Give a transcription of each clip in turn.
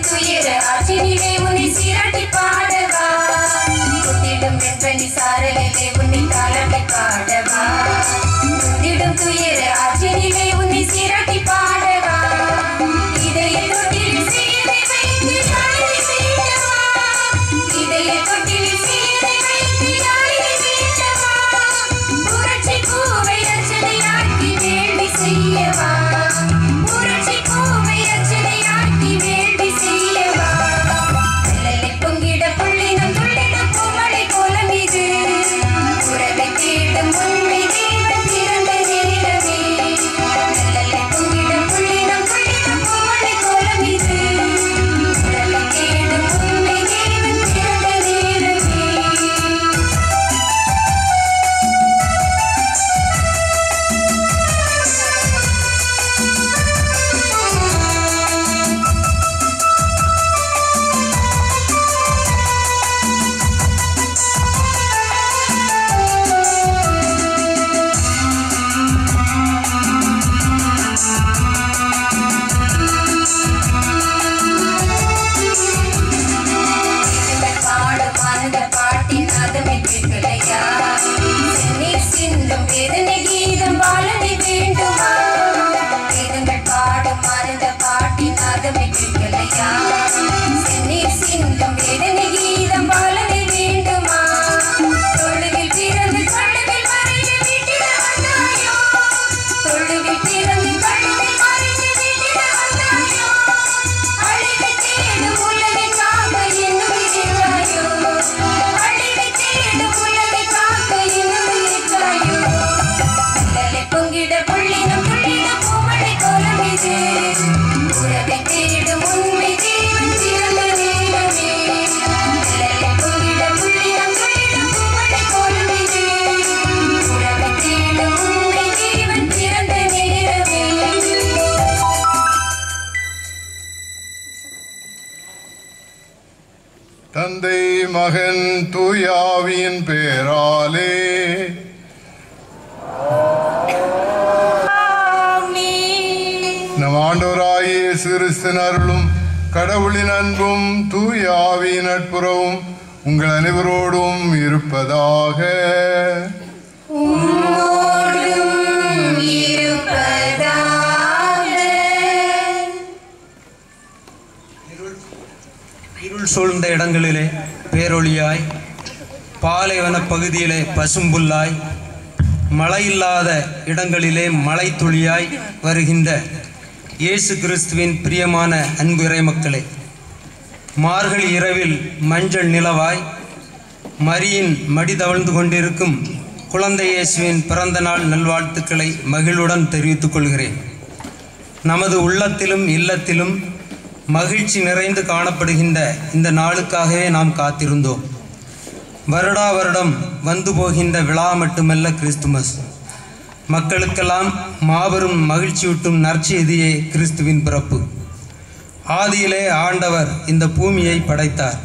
வந்திடும் துயர ஆற்றினிலே உன்னை சீராட்டி பாடவா புத்திடும் வெப்பனி சாரலிலே உன்னை தாளாட்டி பாடவா வந்திடும் துயர ஆற்றினிலே உன்னை சீராட்டி பாடவா இதய தொட்டில் சீரை வைத்து யாழை மீட்டவா இதய தொட்டில் சீரை வைத்து யாழை மீட்டவா புரட்சி பூவை அர்ச்சனையாக்கி வேள்வி செய்யவா புரட்சி பூவை அர்ச்சனையாக்கி வேள்வி செய்யவா அல்லலை பொங்கிட புள்ளினம் துள்ளிடும் பூமழை கோலம் இது உறவை தேடும் உண்மை தேவன் பிறந்த நேரமே அல்லலை பொங்கிட புள்ளினம் துள்ளிடும் பூமழை கோலம் இது உறவை தேடும் உண்மை தேவன் பிறந்த நேரமே பாட்டின் நாதமே கேட்கலையா நீர் சிந்தும் வேதனை கீதம் பாலனை வேண்டுமா வேதங்கள் பாடும் மறந்த பாட்டின் நாதமே கேட்கலையா நீர் சிந்தும் வேதனை கீதம் பாலனை வேண்டுமா தொழுவில் பிறந்து கழுவில் மறைந்து வீட்டிட வந்தாயோ தொழுவில் பிறந்து கழுவில் மறைந்து வீட்டிட வந்தாயோ அழிவை தேடும் உலகை காக்க என்னும் இருக்கிறாயோ அழிவை தேடும் உலகை காக்க என்னும் இருக்கிறாயோ அல்லலை பொங்கிட புள்ளினம் துள்ளிடும் பூமழை கோலம் இது உறவை தேடும் உண்மை தேவன் பிறந்த நேரமே அல்லலை பொங்கிட புள்ளினம் துள்ளிடும் பூமழை கோலம் இது உறவை தேடும் உண்மை தேவன் பிறந்த நேரமே தந்தை மகன் தூயாவியின் பேராலே நம் ஆண்டவராகிய இயேசு கிறிஸ்துவின் அருளும் கடவுளின் அன்பும் தூயாவின் நட்புறவும் உங்கள் அனைவரோடும் இருப்பதாக. உம்மோடும் இருப்பதாக. இருள் சூழ்ந்த இடங்களிலே பேரொளியாய், பாலைவன பகுதியிலே பசும்புல்லாய், மழையில்லாத இடங்களிலே மழை துளியாய் வருகின்ற இயேசு கிறிஸ்துவின் பிரியமான அன்பு இறைமக்களே, மார்கழி இரவில் மஞ்சள் நிலவாய் மரியின் மடி தவழ்ந்து கொண்டிருக்கும் குழந்தை இயேசுவின் பிறந்த நாள் நல்வாழ்த்துக்களை மகிழ்வுடன் தெரிவித்துக் கொள்கிறேன். நமது உள்ளத்திலும் இல்லத்திலும் மகிழ்ச்சி நிறைந்து காணப்படுகின்ற இந்த நாளுக்காகவே நாம் காத்திருந்தோம். வருடா வருடம் வந்து போகின்ற விழா மட்டுமல்ல கிறிஸ்துமஸ். மக்களுக்கெல்லாம் மாபெரும் மகிழ்ச்சியூட்டும் நற்செய்தியே கிறிஸ்துவின் பிறப்பு. ஆதியிலே ஆண்டவர் இந்த பூமியை படைத்தார்.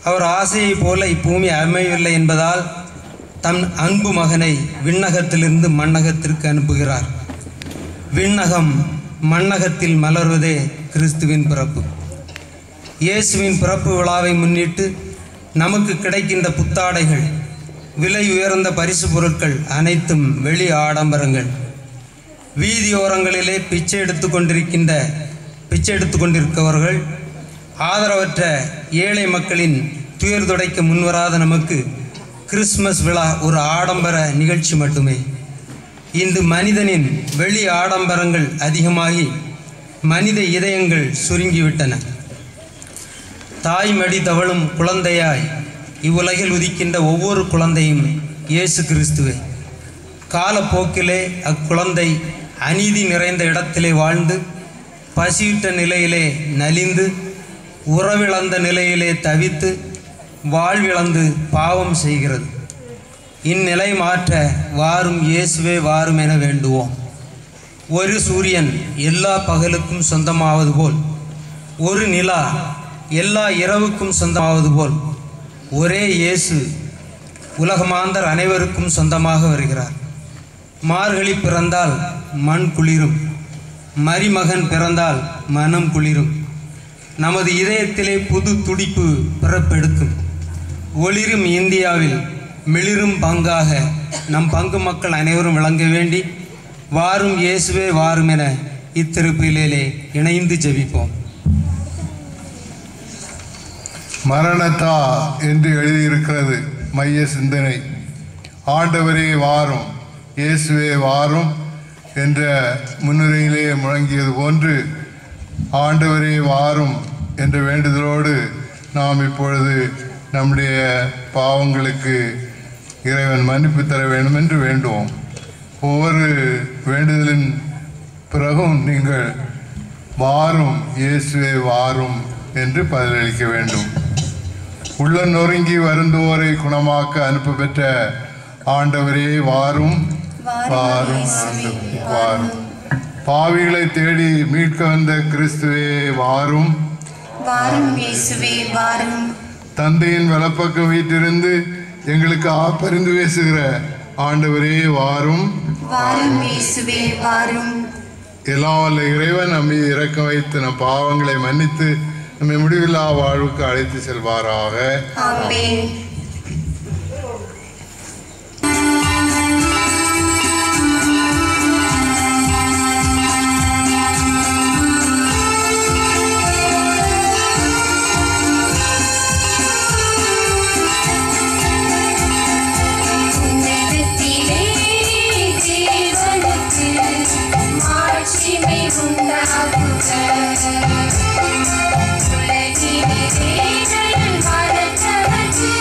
அவர் ஆசையைப் போல இப்பூமி அமையவில்லை என்பதால் தம் அன்பு மகனை விண்ணகத்திலிருந்து மண்ணகத்திற்கு அனுப்புகிறார். விண்ணகம் மண்ணகத்தில் மலர்வதே கிறிஸ்துவின் பிறப்பு. இயேசுவின் பிறப்பு விழாவை முன்னிட்டு நமக்கு கிடைக்கின்ற புத்தாடைகள், விலை உயர்ந்த பரிசு பொருட்கள் அனைத்தும் வெளி ஆடம்பரங்கள். வீதியோரங்களிலே பிச்சை எடுத்து கொண்டிருக்கவர்கள், ஆதரவற்ற ஏழை மக்களின் துயர் துடைக்க முன்வராத நமக்கு கிறிஸ்மஸ் விழா ஒரு ஆடம்பர நிகழ்ச்சி மட்டுமே. இன்று மனிதனின் வெளி ஆடம்பரங்கள் அதிகமாகி மனித இதயங்கள் சுருங்கிவிட்டன. தாய்மடி தவழும் குழந்தையாய் இவ்வுலகில் உதிக்கின்ற ஒவ்வொரு குழந்தையும் இயேசு கிறிஸ்துவே. காலப்போக்கிலே அக்குழந்தை அநீதி நிறைந்த இடத்திலே வாழ்ந்து, பசியிட்ட நிலையிலே நலிந்து, உறவிழந்த நிலையிலே தவித்து, வாழ்விழந்து பாவம் செய்கிறது. இந்நிலை மாற்ற வாரும் இயேசுவே வாரும் என வேண்டுவோம். ஒரு சூரியன் எல்லா பகலுக்கும் சொந்தமாவது போல், ஒரு நிலா எல்லா இரவுக்கும் சொந்தமாவது போல், ஒரே இயேசு உலகமாந்தர் அனைவருக்கும் சொந்தமாக வருகிறார். மார்கழி பிறந்தால் மண் குளிரும், மரிமகன் பிறந்தால் மனம் குளிரும். நமது இதயத்திலே புது துடிப்பு பிறப்பெடுக்கும். ஒளிரும் இந்தியாவில் மிளிரும் பங்காக நம் பங்கு மக்கள் அனைவரும் விளங்க வேண்டி வாரும் இயேசுவே வாரும் என இத்திருப்பிலே இணைந்து ஜெபிப்போம். மரணத்தா என்று எழுதியிருக்கிறது மைய சிந்தனை. ஆண்டவரே வாரும், இயேசுவே வாரும் என்ற முன்னுரையிலே முழங்கியது போன்று ஆண்டவரே வாரும் என்ற வேண்டுதலோடு நாம் இப்பொழுது நம்முடைய பாவங்களுக்கு இறைவன் மன்னிப்பு தர வேண்டும் என்று வேண்டுவோம். ஒவ்வொரு வேண்டுதலின் பிறகும் நீங்கள் வாரும் இயேசுவே வாரும் என்று பதிலளிக்க வேண்டும். உள்ள நொறுங்கி வருந்தோரை குணமாக்க அனுப்ப பெற்ற ஆண்டவரே வாரும் வாரும் வாரும். பாவிகளை தேடி மீட்க வந்த கிறிஸ்துவே வாரும் வாரும் இயேசுவே வாரும். தந்தையின் வலப்பக்கம் வீட்டிலிருந்து எங்களுக்கு பரிந்து பேசுகிற ஆண்டவரே வாரும் வாரும் இயேசுவே வாரும். எல்லாம் வல்ல இறைவன் நம்மை இறக்க வைத்து நம் பாவங்களை மன்னித்து நம்மை முடிவில்லா வாழ்வுக்கு அழைத்து செல்வாராக. ஆமென். உலகினிலே மறந்தவர்க்கு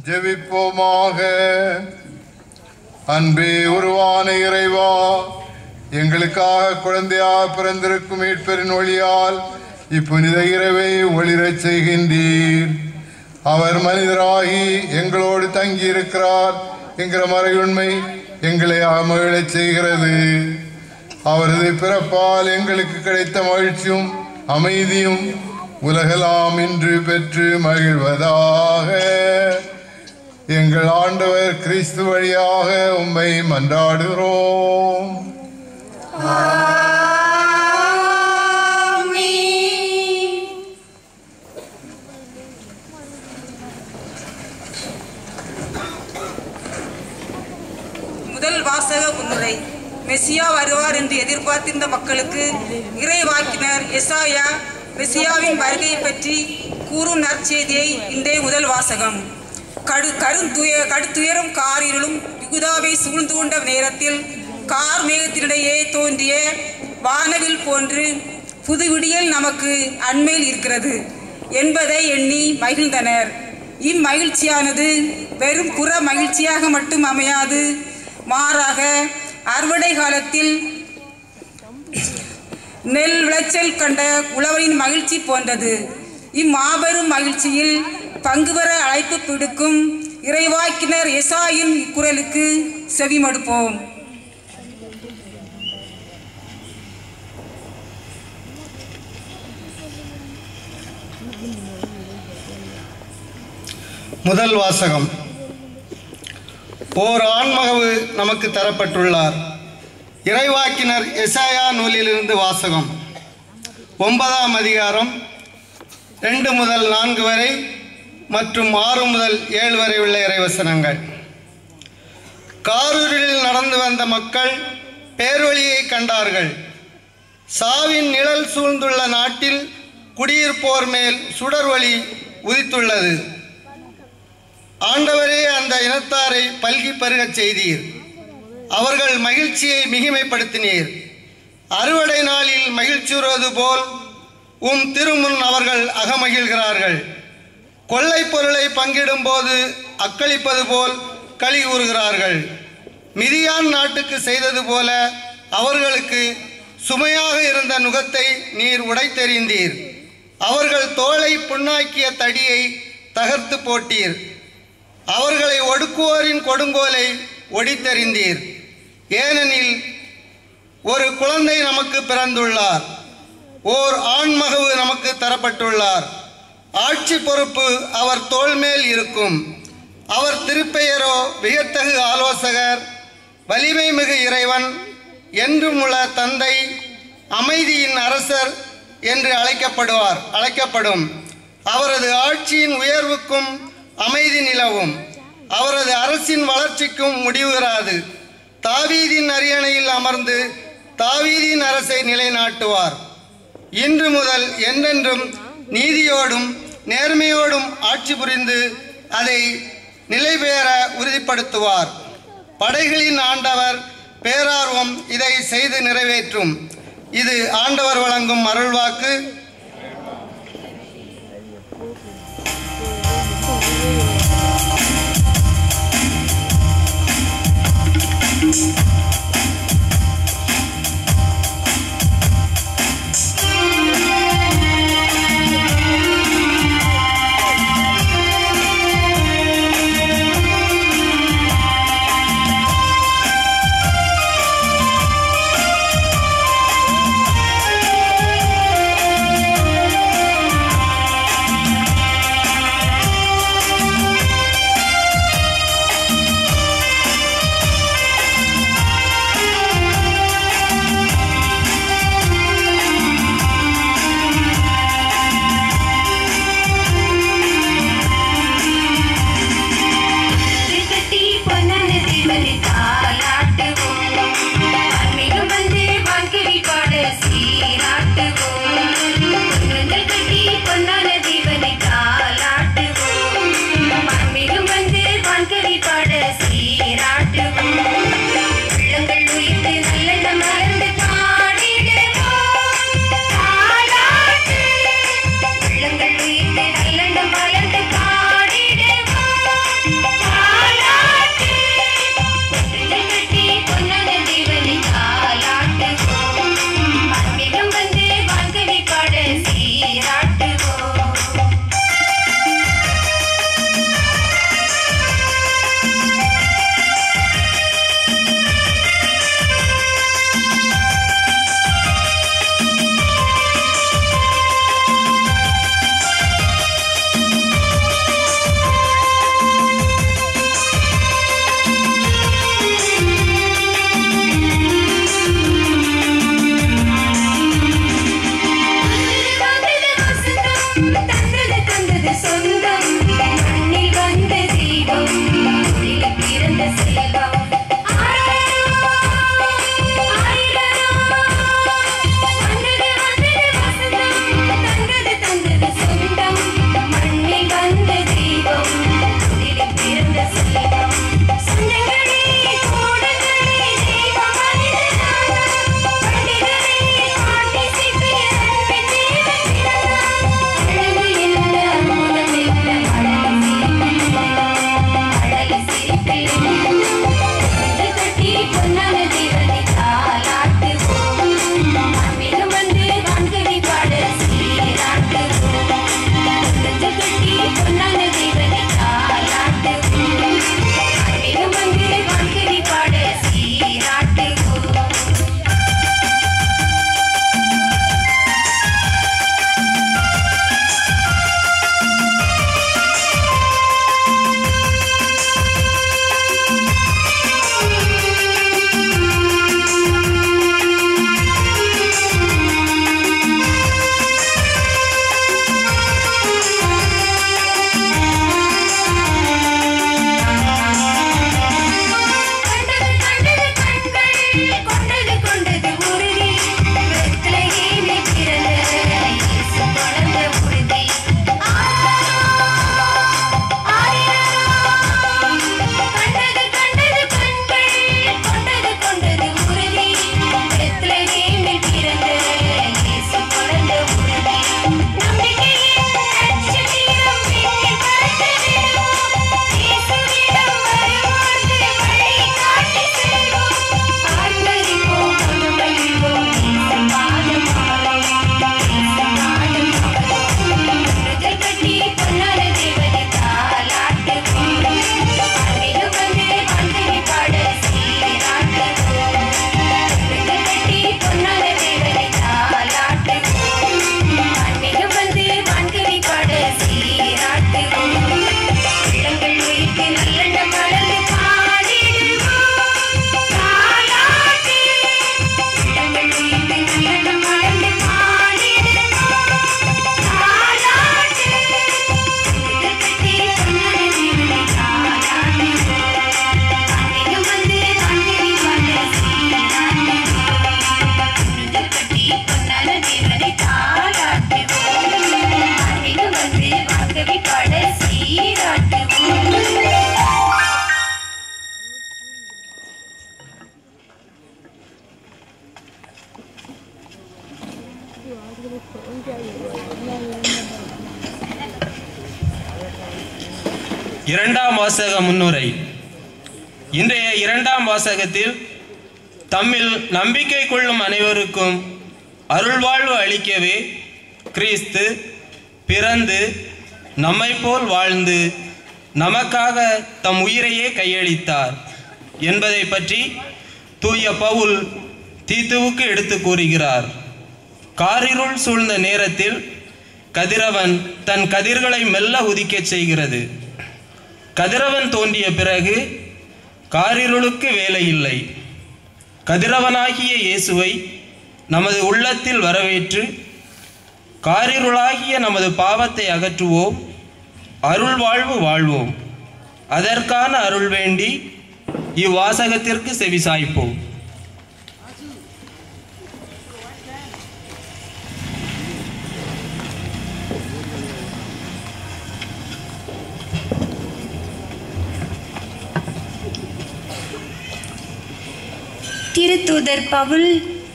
ஜெபிப்போமாக. அன்பே உருவான இறைவா, எங்களுக்காக குழந்தையாக பிறந்திருக்கும் மீட்பெரின் ஒளியால் இப்புனித இரவை ஒளிரச் செய்கின்றீர். அவர் மனிதராகி எங்களோடு தங்கியிருக்கிறார் என்கிற மறையுண்மை எங்களை மகிழச் செய்கிறது. அவரது பிறப்பால் எங்களுக்கு கிடைத்த மகிழ்ச்சியும் அமைதியும் உலகெல்லாம் இன்று பெற்று மகிழ்வதாக. எங்கள் ஆண்டவர் கிறிஸ்து வழியாக உம்மை மன்றாடுகிறோம். முதல் வாசக முன்னுரை. மெசியா வருவார் என்று எதிர்பார்த்திருந்த மக்களுக்கு இறைவாக்கினர் எசாயா மெசியாவின் வருகையை பற்றி கூறும் நற்செய்தியை இன்றைய முதல் வாசகம். கடுத்துயரும் காரிலும் யூதாவை சூழ்ந்து கொண்ட நேரத்தில் கார் மேகத்தினிடையே தோன்றிய வானவில் போன்று புது விடியல் நமக்கு அண்மையில் இருக்கிறது என்பதை எண்ணி மகிழ்ந்தனர். இம்மகிழ்ச்சியானது வெறும் புற மகிழ்ச்சியாக மட்டும் அமையாது, மாறாக அறுவடை காலத்தில் நெல் விளைச்சல் கண்ட உழவரின் மகிழ்ச்சி போன்றது. இம்மாபெரும் மகிழ்ச்சியில் பங்கு பெற அழைப்பு விடுக்கும் இறைவாக்கினர் எசாயின் குரலுக்கு செவிமடுப்போம். முதல் வாசகம். ஓர் ஆண்மகவு நமக்கு தரப்பட்டுள்ளார். இறைவாக்கினர் எசாயா நூலிலிருந்து வாசகம். 9ஆம் அதிகாரம் 2 முதல் 4 வரை மற்றும் 6 முதல் 7 வரை உள்ள இறைவசனங்கள். காரூரில் நடந்து வந்த மக்கள் பேர்வழியை கண்டார்கள். சாவின் நிழல் சூழ்ந்துள்ள நாட்டில் குடியிருப்போர் மேல் சுடர்வழி உதித்துள்ளது. ஆண்டவரே, அந்த இனத்தாரை பல்கி பருகச் செய்தீர். அவர்கள் மகிழ்ச்சியை மிகுமைப்படுத்தினீர். அறுவடை நாளில் மகிழ்ச்சியுறுவது போல் உம் திருமுன் அவர்கள் அகமகிழ்கிறார்கள். கொள்ளை பொருளை பங்கிடும் போது அக்களிப்பது போல் களி கூறுகிறார்கள். மிதியான் நாட்டுக்கு செய்தது போல அவர்களுக்கு சுமையாக இருந்த நுகத்தை நீர் உடைத்தெறிந்தீர். அவர்கள் தோளை புண்ணாக்கிய தடியை தகர்த்து போட்டீர். அவர்களை ஒடுக்குவோரின் கொடுங்கோலை ஒடித்தெறிந்தீர். ஏனெனில் ஒரு குழந்தை நமக்கு பிறந்துள்ளார், ஓர் ஆண்மகவு நமக்கு தரப்பட்டுள்ளார். ஆட்சி பொறுப்பு அவர் தோள் மேல் இருக்கும். அவர் திருப்பெயரோ வியத்தகு ஆலோசகர், வலிமை மிகு இறைவன், என்றும் உள்ள தந்தை, அமைதியின் அரசர் என்று அழைக்கப்படும். அவரது ஆட்சியின் உயர்வுக்கும் அமைதி நிலவும். அவரது அரசின் வளர்ச்சிக்கும் முடிவுறாது. தாவீதின் அரியணையில் அமர்ந்து தாவீதின் அரசை நிலைநாட்டுவார். இன்று முதல் என்றென்றும் நீதியோடும் நேர்மையோடும் ஆட்சி புரிந்து அதை நிலைபெற உறுதிப்படுத்துவார். படைகளின் ஆண்டவர் பேரார்வம் இதை செய்து நிறைவேற்றும். இது ஆண்டவர் வழங்கும் அருள்வாக்கு. ஆகவே பட சீராட்டுவோம். இரண்டாம் வாசக முன்னுரை. இன்றைய இரண்டாம் வாசகத்தில் தம்மில் நம்பிக்கை கொள்ளும் அனைவருக்கும் அருள்வாழ்வு அளிக்கவே கிறிஸ்து பிறந்து நம்மை போல் வாழ்ந்து நமக்காக தம் உயிரையே கையளித்தார் என்பதை பற்றி தூய பவுல் தீத்துவுக்கு எடுத்து கூறுகிறார். காரிருள் சூழ்ந்த நேரத்தில் கதிரவன் தன் கதிர்களை மெல்ல உதிக்கச் செய்கிறது. கதிரவன் தோன்றிய பிறகு காரிருளுக்கு வேலை இல்லை. கதிரவனாகிய இயேசுவை நமது உள்ளத்தில் வரவேற்று காரிருளாகிய நமது பாவத்தை அகற்றுவோம், அருள் வாழ்வு வாழ்வோம். அதற்கான அருள் வேண்டி இவ்வாசகத்திற்கு செவிசாய்ப்போம். திருத்தூதர் பவுல்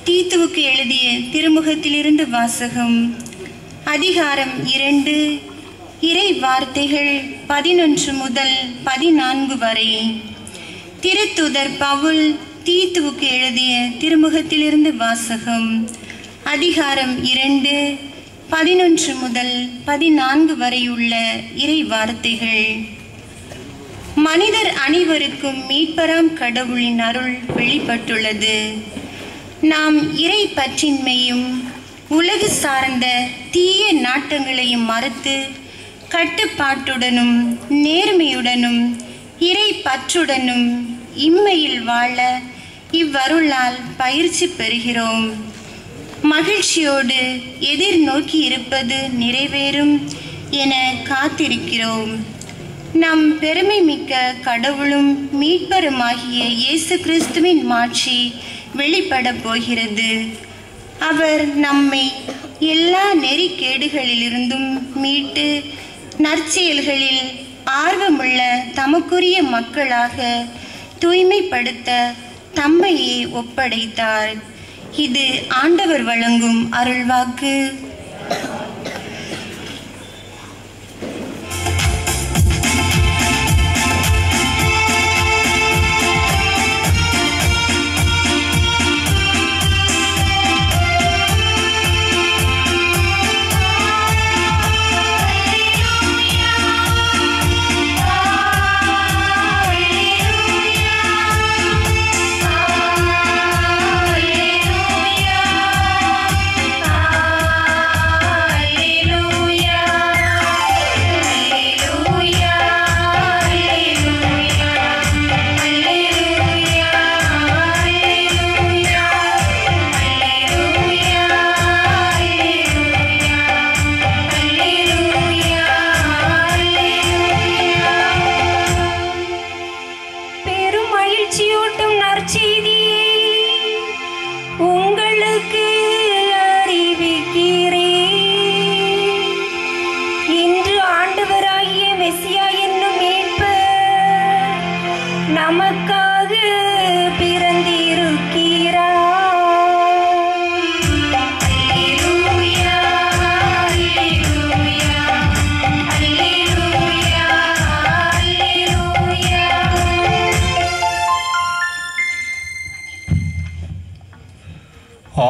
தீத்துவுக்கு எழுதிய திருமுகத்திலிருந்து வாசகம். அதிகாரம் 2, இறை வார்த்தைகள் 11 முதல் 14 வரை. திருத்தூதர் பவுல் தீத்துவுக்கு எழுதிய திருமுகத்திலிருந்து வாசகம். அதிகாரம் 2, 11 முதல் 14 வரை உள்ள இறை வார்த்தைகள். மனிதர் அனைவருக்கும் மீட்பராம் கடவுளின் அருள் வெளிப்பட்டுள்ளது. நாம் இறை பற்றின்மையும் உலகு சார்ந்த தீய நாட்டங்களையும் மறுத்து கட்டுப்பாட்டுடனும் நேர்மையுடனும் இறை பற்றுடனும் இம்மையில் வாழ இவ்வருளால் பயிற்சி பெறுகிறோம். மகிழ்ச்சியோடு எதிர்நோக்கி இருப்பது நிறைவேறும் என காத்திருக்கிறோம். நம் பெருமை மிக்க கடவுளும் மீட்பருமாகிய இயேசு கிறிஸ்துவின் மாட்சி வெளிப்பட போகிறது. அவர் நம்மை எல்லா நெறிக்கேடுகளிலிருந்தும் மீட்டு நற்செயல்களில் ஆர்வமுள்ள தமக்குரிய மக்களாக தூய்மைப்படுத்த தம்மையே ஒப்படைத்தார். இது ஆண்டவர் வழங்கும் அருள்வாக்கு.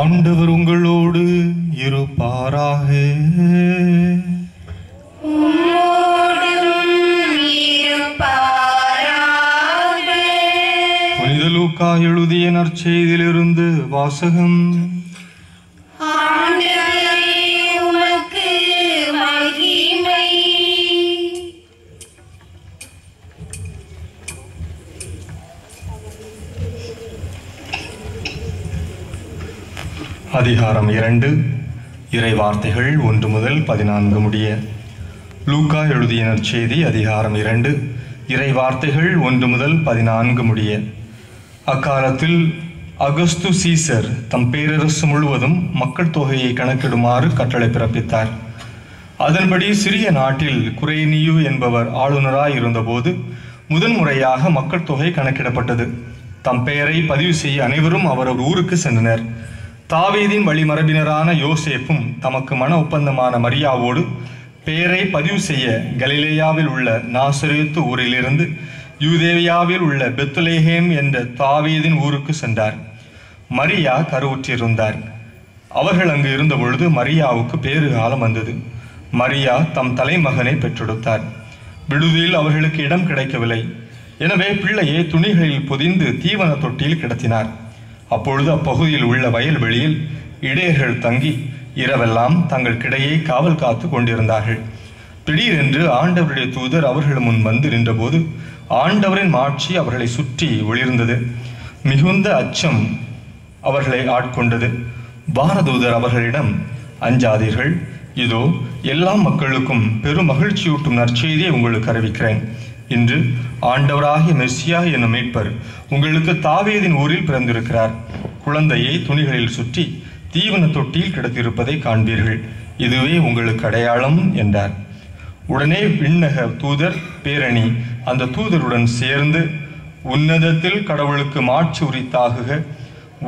ஆண்டவர் உங்களோடு இருப்பாராக. புனித லூக்கா எழுதிய நற்செய்தியிலிருந்து வாசகம். அதிகாரம் 2, இறை வார்த்தைகள் 1 முதல் 14 முடிய. லூக்கா எழுதிய நற்செய்தி அதிகாரம் 2, இறை வார்த்தைகள் 1 முதல் 14 முடிய. அக்காலத்தில் அகஸ்து சீசர் தம் பேரரசு முழுவதும் மக்கள் தொகையை கணக்கிடுமாறு கட்டளை பிறப்பித்தார். அதன்படி சிறிய நாட்டில் குரேனியு என்பவர் ஆளுநராய் இருந்தபோது முதன்முறையாக மக்கள் தொகை கணக்கிடப்பட்டது. தம் பெயரை பதிவு செய்ய அனைவரும் அவரவர் ஊருக்கு சென்றனர். தாவீதின் வழிமரபினரான யோசேப்பும் தமக்கு மன ஒப்பந்தமான மரியாவோடு பெயரை பதிவு செய்ய கலிலேயாவில் உள்ள நாசரேத்து ஊரிலிருந்து யூதேவியாவில் உள்ள பெத்லெஹேம் என்ற தாவீதின் ஊருக்கு சென்றார். மரியா கருவுற்றிருந்தார். அவர்கள் அங்கு இருந்தபொழுது மரியாவுக்கு பேறு காலம் வந்தது. மரியா தம் தலைமகனை பெற்றெடுத்தார். விடுதியில் அவர்களுக்கு இடம் கிடைக்கவில்லை. எனவே பிள்ளையை துணிகளில் பொதிந்து தீவன தொட்டியில் கிடத்தினார். அப்பொழுது அப்பகுதியில் உள்ள வயல்வெளியில் இடையர்கள் தங்கி இரவெல்லாம் தங்கள் கிடையை காவல் காத்து கொண்டிருந்தார்கள். திடீரென்று ஆண்டவருடைய தூதர் அவர்கள் முன் வந்து நின்றபோது ஆண்டவரின் மாட்சி அவர்களை சுற்றி ஒளிர்ந்தது. மிகுந்த அச்சம் அவர்களை ஆட்கொண்டது. வானதூதர் அவர்களிடம், அஞ்சாதீர்கள், இதோ எல்லா மக்களுக்கும் பெரும் மகிழ்ச்சியூட்டும் நற்செய்தியை உங்களுக்கு அறிவிக்கிறேன். இன்று ஆண்டவராகிய மெஸ்ஸியா என்னும் மீட்பர் உங்களுக்கு தாவீதின் ஊரில் பிறந்திருக்கிறார். குழந்தையை துணிகளில் சுற்றி தீவன தொட்டியில் கிடத்திருப்பதை காண்பீர்கள். இதுவே உங்களுக்கு அடையாளம் என்றார். உடனே விண்ணக தூதர் பேரணி அந்த தூதருடன் சேர்ந்து, உன்னதத்தில் கடவுளுக்கு மாட்சி உரித்தாகுக,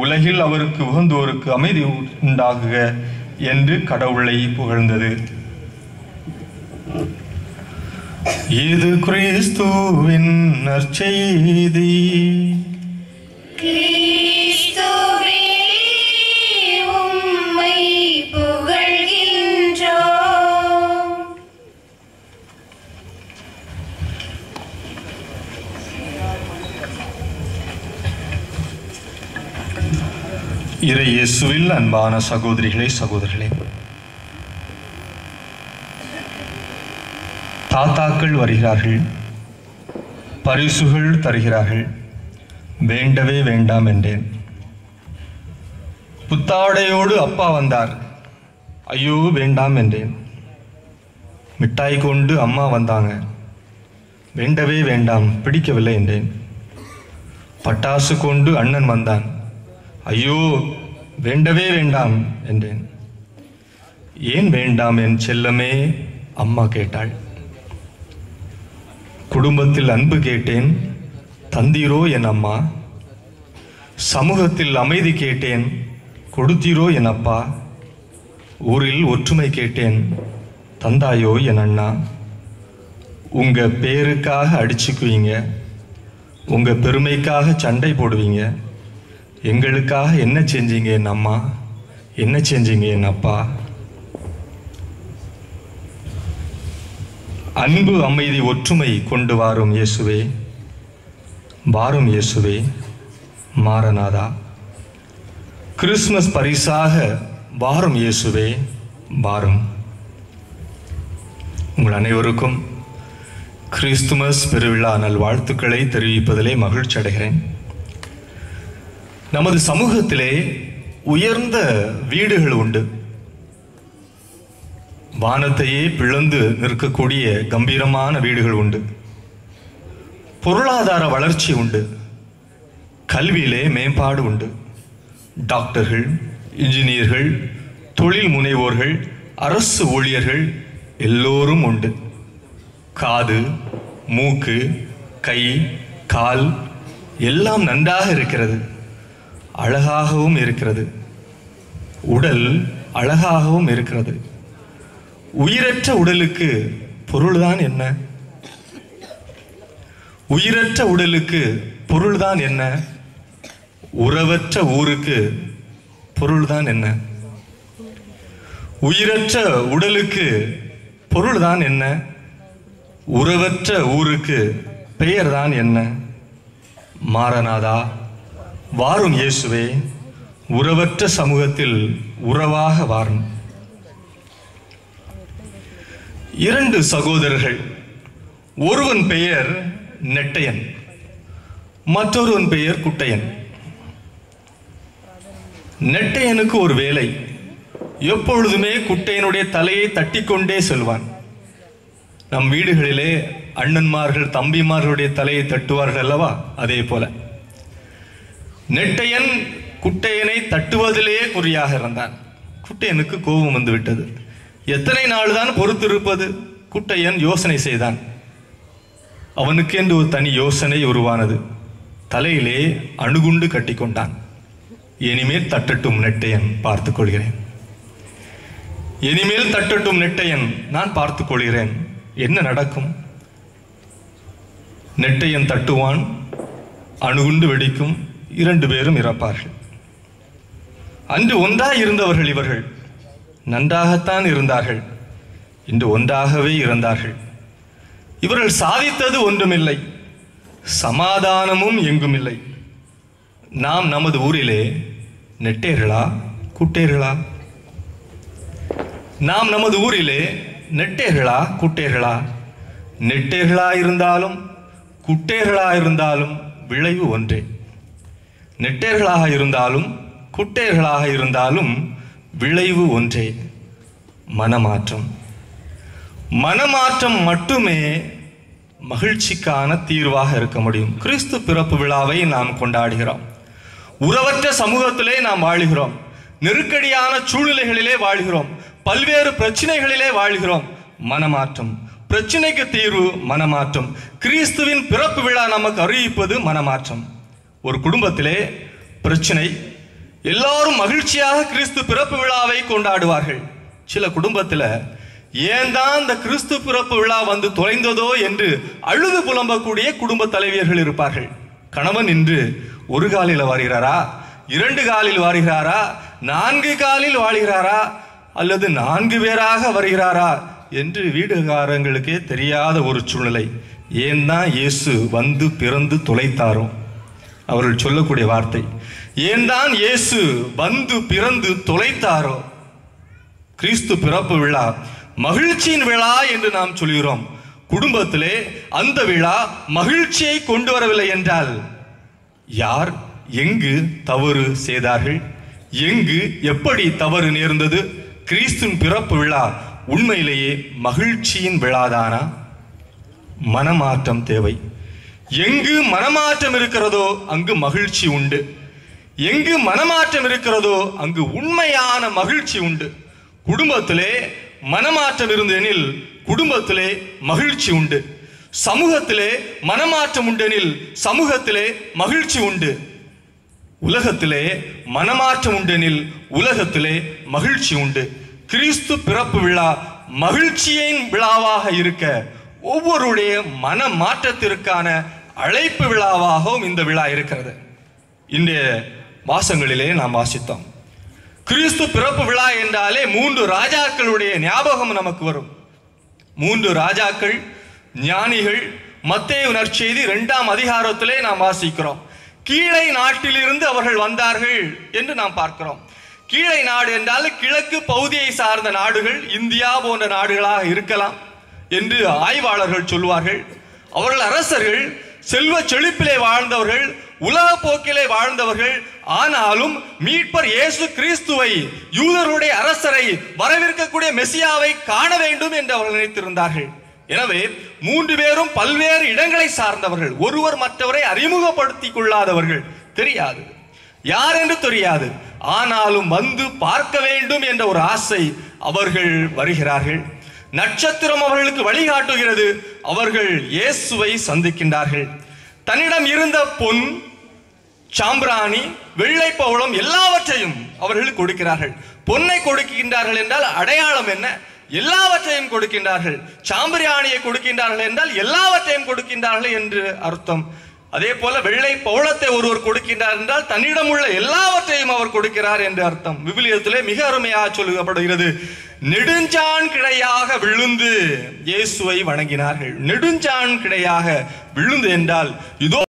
உலகில் அவருக்கு உகந்தோருக்கு அமைதி உண்டாகுக என்று கடவுளை புகழ்ந்தது. இது கிறிஸ்துவின் நற்செய்தி. கிறிஸ்துவே உம்மை புகழ்கின்றோம். இறை இயேசுவில் அன்பான சகோதரிகளே, சகோதரர்களே, தாத்தாக்கள் வருகிறார்கள், பரிசுகள் தருகிறார்கள். வேண்டவே வேண்டாம் என்றேன். புத்தாடையோடு அப்பா வந்தார். ஐயோ வேண்டாம் என்றேன். மிட்டாய் கொண்டு அம்மா வந்தாங்க. வேண்டவே வேண்டாம், பிடிக்கவில்லை என்றேன். பட்டாசு கொண்டு அண்ணன் வந்தான். ஐயோ வேண்டவே வேண்டாம் என்றேன். ஏன் வேண்டாம் என் செல்லமே, அம்மா கேட்டாள். குடும்பத்தில் அன்பு கேட்டேன், தந்தீரோ என் அம்மா. சமூகத்தில் அமைதி கேட்டேன், கொடுத்தீரோ என் அப்பா. ஊரில் ஒற்றுமை கேட்டேன், தந்தாயோ என் அண்ணா. உங்க பேருக்காக அடிச்சுக்குவீங்க, உங்க பெருமைக்காக சண்டை போடுவீங்க. எங்களுக்காக என்ன செஞ்சீங்க என் அம்மா, என்ன செஞ்சீங்க என் அப்பா. அன்பு, அமைதி, ஒற்றுமை கொண்டு வாரும் இயேசுவே, வாரும் இயேசுவே, மாரநாதா. கிறிஸ்துமஸ் பரிசாக வாரும் இயேசுவே, வாரும். உங்கள் அனைவருக்கும் கிறிஸ்துமஸ் பெருவிழா நல்வாழ்த்துக்களை தெரிவிப்பதிலே மகிழ்ச்சி அடைகிறேன். நமது சமூகத்திலே உயர்ந்த வீடுகள் உண்டு. வானத்தையே பிளந்து நிற்கக்கூடிய கம்பீரமான வீடுகள் உண்டு. பொருளாதார வளர்ச்சி உண்டு. கல்வியிலே மேம்பாடு உண்டு. டாக்டர்கள், இன்ஜினியர்கள், தொழில் முனைவோர்கள், அரசு ஊழியர்கள் எல்லோரும் உண்டு. காது, மூக்கு, கை, கால் எல்லாம் நன்றாக இருக்கிறது, அழகாகவும் இருக்கிறது. உடல் அழகாகவும் இருக்கிறது. உயிரற்ற உடலுக்கு பொருள்தான் என்ன? உயிரற்ற உடலுக்கு பொருள்தான் என்ன? உறவற்ற ஊருக்கு பொருள்தான் என்ன? உயிரற்ற உடலுக்கு பொருள்தான் என்ன? உறவற்ற ஊருக்கு பெயர்தான் என்ன? மாரநாதா, வாரும் இயேசுவே, உறவற்ற சமூகத்தில் உறவாக வாரும். 2 சகோதரர்கள். ஒருவன் பெயர் நெட்டையன், மற்றொருவன் பெயர் குட்டையன். நெட்டையனுக்கு ஒரு வேலை, எப்பொழுதுமே குட்டையனுடைய தலையை தட்டிக்கொண்டே செல்வான். நம் வீடுகளிலே அண்ணன்மார்கள் தம்பிமார்களுடைய தலையை தட்டுவார்கள் அல்லவா, அதே போல நெட்டையன் குட்டையனை தட்டுவதிலேயே குறியாக இருந்தான். குட்டையனுக்கு கோபம் வந்து விட்டது. எத்தனை நாள் தான் பொறுத்திருப்பது? குட்டையன் யோசனை செய்தான். அவனுக்கென்று ஒரு தனி யோசனை உருவானது. தலையிலே அணுகுண்டு கட்டி கொண்டான். இனிமேல் தட்டட்டும் நெட்டையன், பார்த்துக் கொள்கிறேன். இனிமேல் தட்டட்டும் நெட்டையன், நான் பார்த்துக் கொள்கிறேன் என்ன நடக்கும். நெட்டையன் தட்டுவான், அணுகுண்டு வெடிக்கும், 2 பேரும் இறப்பார்கள். அன்று ஒன்றாய் இருந்தவர்கள் இவர்கள், நன்றாகத்தான் இருந்தார்கள். இன்று ஒன்றாகவே இறந்தார்கள். இவர்கள் சாதித்தது ஒன்றுமில்லை, சமாதானமும் எங்குமில்லை. நாம் நமது ஊரிலே நெட்டேர்களா குட்டேர்களா? நாம் நமது ஊரிலே நெட்டேர்களா குட்டேர்களா? நெட்டேர்களா இருந்தாலும் குட்டேர்களா இருந்தாலும் விளைவு ஒன்றே. நெட்டேர்களாக இருந்தாலும் குட்டேர்களாக இருந்தாலும் விளைவு ஒன்றே, மனமாற்றம். மனமாற்றம் மட்டுமே மகிழ்ச்சிக்கான தீர்வாக இருக்க முடியும். கிறிஸ்து பிறப்பு விழாவை நாம் கொண்டாடுகிறோம். உறவற்ற சமூகத்திலே நாம் வாழ்கிறோம். நெருக்கடியான சூழ்நிலைகளிலே வாழ்கிறோம். பல்வேறு பிரச்சனைகளிலே வாழ்கிறோம். மனமாற்றம், பிரச்சனைக்கு தீர்வு மனமாற்றம். கிறிஸ்துவின் பிறப்பு விழா நமக்கு அறிவிப்பது மனமாற்றம். ஒரு குடும்பத்திலே பிரச்சனை, எல்லாரும் மகிழ்ச்சியாக கிறிஸ்து பிறப்பு விழாவை கொண்டாடுவார்கள். சில குடும்பத்தில் ஏன் தான் இந்த கிறிஸ்து பிறப்பு விழா வந்து தொலைந்ததோ என்று அழுது புலம்பக்கூடிய குடும்ப தலைவியர்கள் இருப்பார்கள். கணவன் இன்று ஒரு காலில் வாழ்கிறாரா, 2 காலில் வாழ்கிறாரா, 4 காலில் வாழ்கிறாரா, அல்லது 4 பேராக வருகிறாரா என்று வீடுகாரங்களுக்கே தெரியாத ஒரு சூழ்நிலை. ஏன் தான் இயேசு வந்து பிறந்து தொலைத்தாரோ? அவர்கள் சொல்லக்கூடிய வார்த்தை, ஏன் தான் இயேசு வந்து பிறந்து தொலைத்தாரோ? கிறிஸ்து பிறப்பு விழா மகிழ்ச்சியின் விழா என்று நாம் சொல்கிறோம். குடும்பத்திலே அந்த விழா மகிழ்ச்சியை கொண்டு வரவில்லை என்றால் யார் எங்கு தவறு செய்தார்கள், எங்கு எப்படி தவறு நேர்ந்தது? கிறிஸ்துவின் பிறப்பு விழா உண்மையிலேயே மகிழ்ச்சியின் விழாதானா? மனமாற்றம் தேவை. எங்கு மனமாற்றம் இருக்கிறதோ அங்கு மகிழ்ச்சி உண்டு. எங்கு மனமாற்றம் இருக்கிறதோ அங்கு உண்மையான மகிழ்ச்சி உண்டு. குடும்பத்திலே மனமாற்றம் இருந்தெனில் குடும்பத்திலே மகிழ்ச்சி உண்டு. சமூகத்திலே மனமாற்றம் உண்டெனில் சமூகத்திலே மகிழ்ச்சி உண்டு. உலகத்திலே மனமாற்றம் உண்டெனில் உலகத்திலே மகிழ்ச்சி உண்டு. கிறிஸ்து பிறப்பு விழா மகிழ்ச்சியின் விழாவாக இருக்க, ஒவ்வொருடைய மன மாற்றத்திற்கான அழைப்பு விழாவாகவும் இந்த விழா இருக்கிறது. இன்றைய வாசங்களிலே நாம் வாசித்தோம். கிறிஸ்து பிறப்பு விழா என்றாலே 3 ராஜாக்களுடைய ஞாபகம் நமக்கு வரும். 3 ராஜாக்கள் ஞானிகள். மத்தேயு நற்செய்தி 2ஆம் அதிகாரத்திலே நாம் வாசிக்கிறோம். கீழை நாட்டிலிருந்து அவர்கள் வந்தார்கள் என்று நாம் பார்க்கிறோம். கீழை நாடு என்றால் கிழக்கு பகுதியை சார்ந்த நாடுகள், இந்தியா போன்ற நாடுகளாக இருக்கலாம் என்று ஆய்வாளர்கள் சொல்வார்கள். அவர்கள் அரசர்கள், செல்வ செழிப்பிலே வாழ்ந்தவர்கள், உலக போக்கிலே வாழ்ந்தவர்கள். ஆனாலும் மீட்பர் இயேசு கிறிஸ்துவை, யூதருடைய அரசரை, வரவிருக்கக்கூடிய மெசியாவை காண வேண்டும் என்று அவர்கள் நினைத்திருந்தார்கள். எனவே 3 பேரும் பல்வேறு இடங்களை சார்ந்தவர்கள். ஒருவர் மற்றவரை அறிமுகப்படுத்திக் கொள்ளாதவர்கள். தெரியாது, யார் என்று தெரியாது. ஆனாலும் வந்து பார்க்க வேண்டும் என்ற ஒரு ஆசை அவர்கள் வருகிறார்கள். நட்சத்திரம் அவர்களுக்கு வழிகாட்டுகிறது. அவர்கள் இயேசுவை சந்திக்கின்றார்கள். தன்னிடம் இருந்த பொன், சாம்பிராணி, வெள்ளை பவளம் எல்லாவற்றையும் அவர்கள் கொடுக்கிறார்கள். பொன்னை கொடுக்கின்றார்கள் என்றால் அடையாளம் என்ன? எல்லாவற்றையும் கொடுக்கின்றார்கள். சாம்பிராணியை கொடுக்கின்றார்கள் என்றால் எல்லாவற்றையும் கொடுக்கின்றார்கள் என்று அர்த்தம். அதே போல வெள்ளை பவளத்தை ஒருவர் கொடுக்கின்றார் என்றால் தன்னிடம் உள்ள எல்லாவற்றையும் அவர் கொடுக்கிறார் என்று அர்த்தம். விவிலியத்திலே மிக அருமையாக சொல்லப்படுகிறது. நெடுஞ்சான் கிடையாக விழுந்து இயேசுவை வணங்கினார்கள். நெடுஞ்சான் கிடையாக விழுந்து என்றால் இதோ